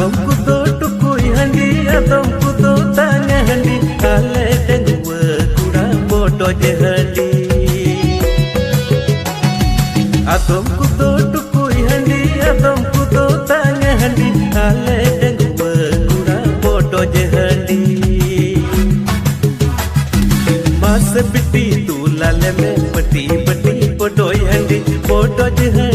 Adom kudo tukui handi, adom kudo tanya handi, ale dengua kura bodo je handi. Adom kudo tukui handi, adom kudo tanya handi, ale dengua kura bodo je handi. Mas piti tu lale me pati pati bodo handi, bodo je handi.